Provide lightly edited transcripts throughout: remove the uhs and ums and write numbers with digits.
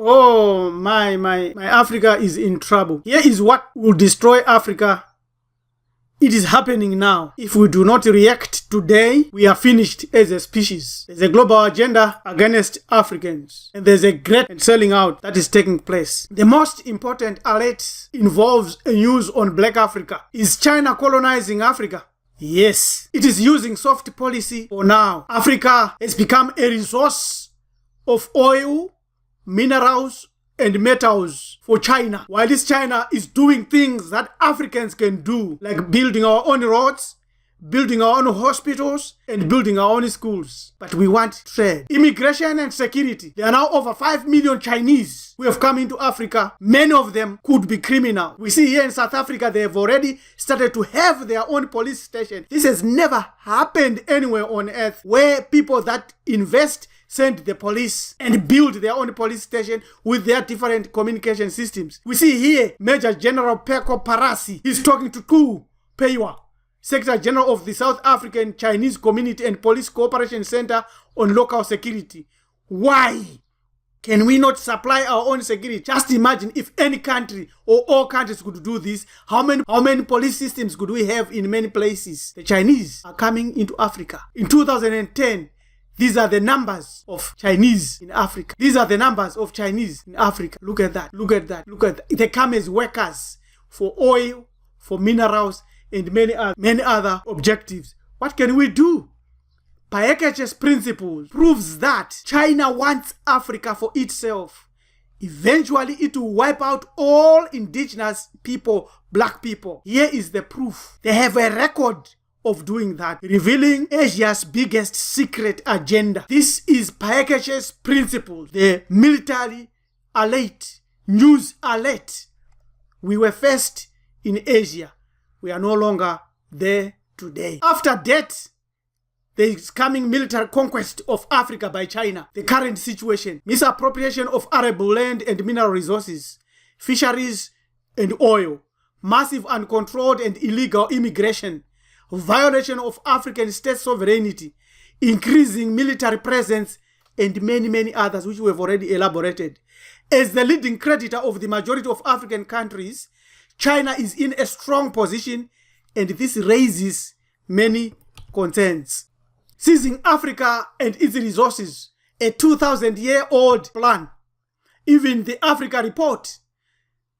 Oh, my Africa is in trouble. Here is what will destroy Africa. It is happening now. If we do not react today, we are finished as a species. There's a global agenda against Africans, and there's a great selling out that is taking place. The most important alert involves a news on Black Africa. Is China colonizing Africa? Yes. It is using soft policy for now. Africa has become a resource of oil, minerals, and metals for China, while this China is doing things that Africans can do, like building our own roads, building our own hospitals, and building our own schools. But we want trade, immigration, and security. There are now over 5 million Chinese who have come into Africa. Many of them could be criminal. We see here in South Africa, they have already started to have their own police station. This has never happened anywhere on earth, where people that invest send the police and build their own police station with their different communication systems. We see here Major General Peko Parasi. He's talking to Ku Peiwa, Secretary General of the South African Chinese Community and Police Cooperation Center on Local Security. Why can we not supply our own security? Just imagine if any country or all countries could do this. How many police systems could we have in many places? The Chinese are coming into Africa. In 2010, these are the numbers of Chinese in Africa. These are the numbers of Chinese in Africa. Look at that. Look at that. Look at that. They come as workers for oil, for minerals, and many other objectives. What can we do? Paeket's principle proves that China wants Africa for itself. Eventually, it will wipe out all indigenous people, black people. Here is the proof. They have a record of doing that, revealing Asia's biggest secret agenda. This is Paeket's principle, the military alert, news alert. We were first in Asia. We are no longer there today. After that, there is coming military conquest of Africa by China. The current situation, misappropriation of arable land and mineral resources, fisheries and oil, massive uncontrolled and illegal immigration, violation of African state sovereignty, increasing military presence, and many others which we have already elaborated. As the leading creditor of the majority of African countries, China is in a strong position, and this raises many concerns. Seizing Africa and its resources, a 2,000-year-old plan. Even the Africa report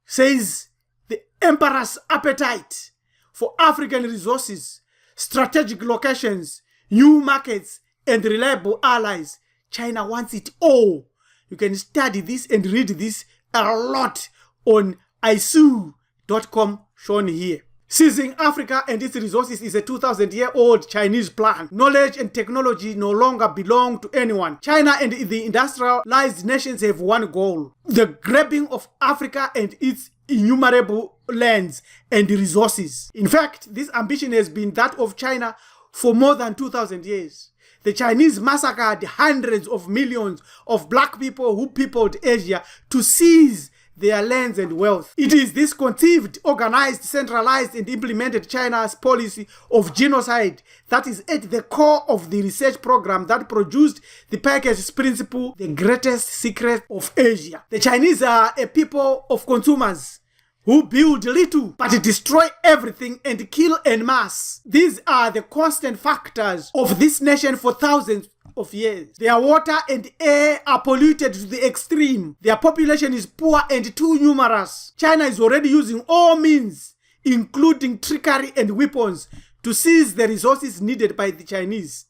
says the emperor's appetite for African resources, strategic locations, new markets, and reliable allies. China wants it all. You can study this and read this a lot on isu.com shown here. Seizing Africa and its resources is a 2,000-year-old Chinese plan. Knowledge and technology no longer belong to anyone. China and the industrialized nations have one goal: the grabbing of Africa and its innumerable lands and resources. In fact, this ambition has been that of China for more than 2,000 years. The Chinese massacred hundreds of millions of black people who peopled Asia to seize their lands and wealth. It is this conceived, organized, centralized, and implemented China's policy of genocide that is at the core of the research program that produced the Paeket's principle, the greatest secret of Asia. The Chinese are a people of consumers who build little but destroy everything and kill en masse. These are the constant factors of this nation for thousands of years. Their water and air are polluted to the extreme. Their population is poor and too numerous. China is already using all means, including trickery and weapons, to seize the resources needed by the Chinese.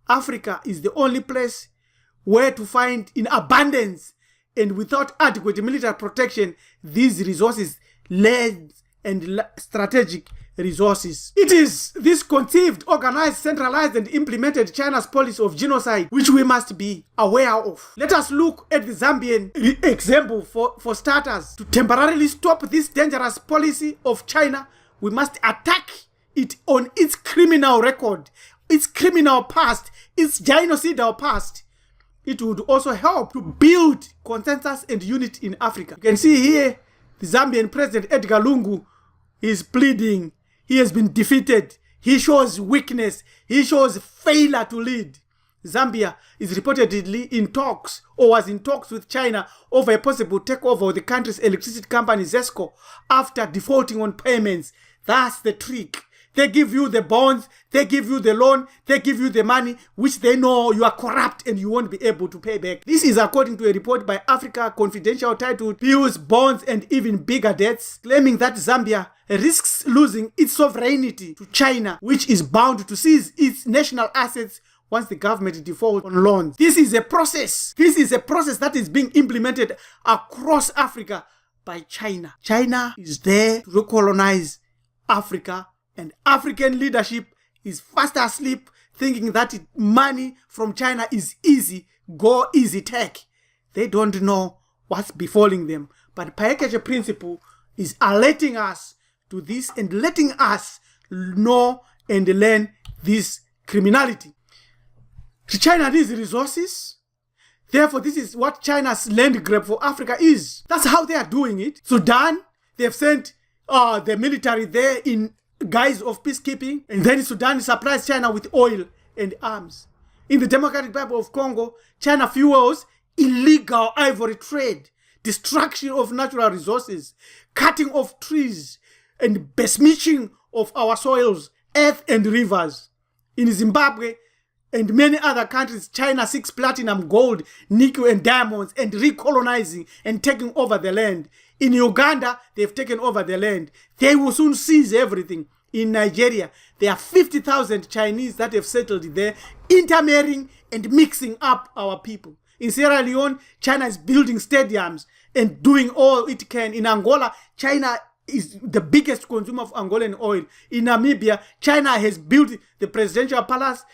Africa is the only place where to find in abundance and without adequate military protection these resources, land and strategic resources. It is this conceived, organized, centralized, and implemented China's policy of genocide which we must be aware of. Let us look at the Zambian example for starters. To temporarily stop this dangerous policy of China, we must attack it on its criminal record, its criminal past, its genocidal past. It would also help to build consensus and unity in Africa. You can see here the Zambian President Edgar Lungu is pleading. He has been defeated. He shows weakness. He shows failure to lead. Zambia is reportedly in talks or was in talks with China over a possible takeover of the country's electricity company ZESCO after defaulting on payments. That's the trick. They give you the bonds, they give you the loan, they give you the money, which they know you are corrupt and you won't be able to pay back. This is according to a report by Africa Confidential titled Bills, Bonds and Even Bigger Debts, claiming that Zambia risks losing its sovereignty to China, which is bound to seize its national assets once the government defaults on loans. This is a process. This is a process that is being implemented across Africa by China. China is there to recolonize Africa, and African leadership is fast asleep, thinking that money from China is easy, go easy tech. They don't know what's befalling them. But Paeketja Principle is alerting us to this and letting us know and learn this criminality. China needs resources. Therefore, this is what China's land grab for Africa is. That's how they are doing it. Sudan, they've sent the military there in guise of peacekeeping, and then Sudan supplies China with oil and arms. In the Democratic Republic of Congo, China fuels illegal ivory trade, destruction of natural resources, cutting of trees, and besmirching of our soils, earth, and rivers. In Zimbabwe and many other countries, China seeks platinum, gold, nickel, and diamonds, and recolonizing and taking over the land. In Uganda, they've taken over the land. They will soon seize everything. In Nigeria, there are 50,000 Chinese that have settled there, intermarrying and mixing up our people. In Sierra Leone, China is building stadiums and doing all it can. In Angola, China is the biggest consumer of Angolan oil. In Namibia, China has built the presidential palace.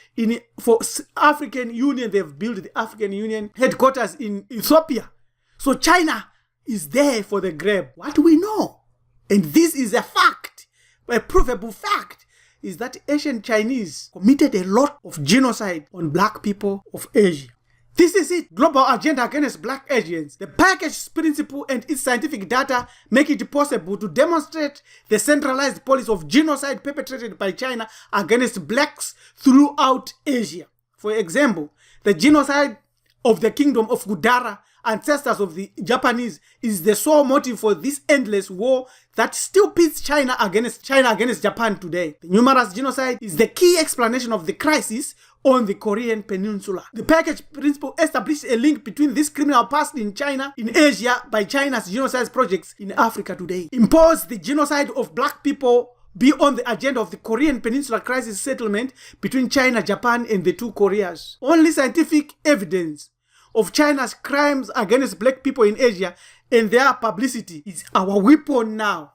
For African Union, they've built the African Union headquarters in Ethiopia. So China is there for the grab. What do we know? And this is a fact, a provable fact, is that Asian Chinese committed a lot of genocide on black people of Asia. This is it. Global agenda against black Asians. The Paeketja Principle and its scientific data make it possible to demonstrate the centralized policy of genocide perpetrated by China against blacks throughout Asia. For example, the genocide of the kingdom of Gudara, ancestors of the Japanese, is the sole motive for this endless war that still pits China against Japan today. The numerous genocide is the key explanation of the crisis on the Korean Peninsula. The Paeketja Principle established a link between this criminal past in China, in Asia, by China's genocide projects in Africa today. Impose the genocide of black people be on the agenda of the Korean Peninsula crisis settlement between China, Japan, and the two Koreas. Only scientific evidence of China's crimes against black people in Asia and their publicity is our weapon now.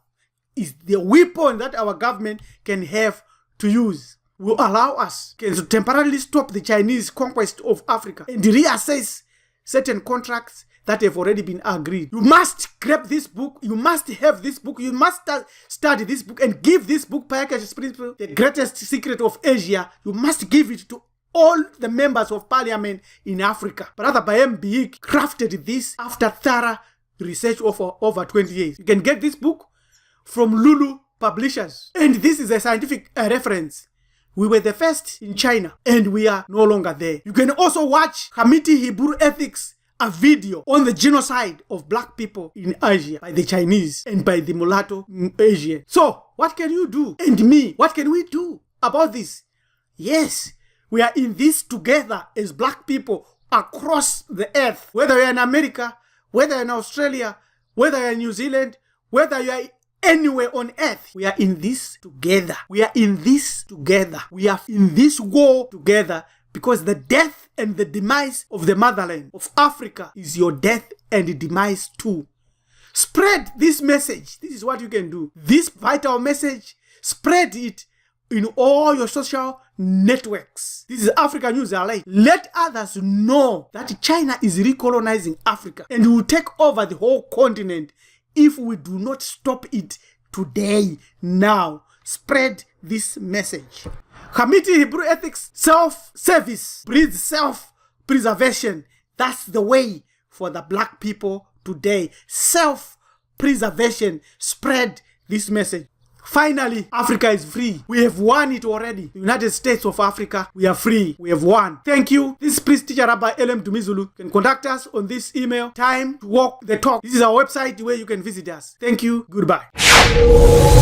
Is the weapon that our government can have to use. Will allow us to temporarily stop the Chinese conquest of Africa and reassess certain contracts that have already been agreed. You must grab this book. You must have this book. You must study this book and give this book, Paeketja Principle, the greatest secret of Asia. You must give it to all the members of parliament in Africa. Brother Bayem Biik crafted this after thorough research for over 20 years. You can get this book from Lulu Publishers. And this is a scientific reference. We were the first in China and we are no longer there. You can also watch Hamiti Hebrew Ethics, a video on the genocide of black people in Asia by the Chinese and by the mulatto Asian. So, what can you do? And me, what can we do about this? Yes, we are in this together as black people across the earth. Whether you're in America, whether you're in Australia, whether you're in New Zealand, whether you're anywhere on earth, we are in this together. We are in this together. We are in this war together, because the death and the demise of the motherland of Africa is your death and demise too. Spread this message. This is what you can do. This vital message, spread it in all your social networks. This is Africa News LA. Let others know that China is recolonizing Africa and will take over the whole continent if we do not stop it today, now. Spread this message. Hamiti Hebrew Ethics, self-service breeds self-preservation. That's the way for the black people today. Self-preservation. Spread this message. Finally, Africa is free. We have won it already. The United States of Africa, we are free. We have won. Thank you. This is Priest Teacher Rabbi Elem Dumizulu. You can contact us on this email, time to walk the talk. This is our website where you can visit us. Thank you. Goodbye.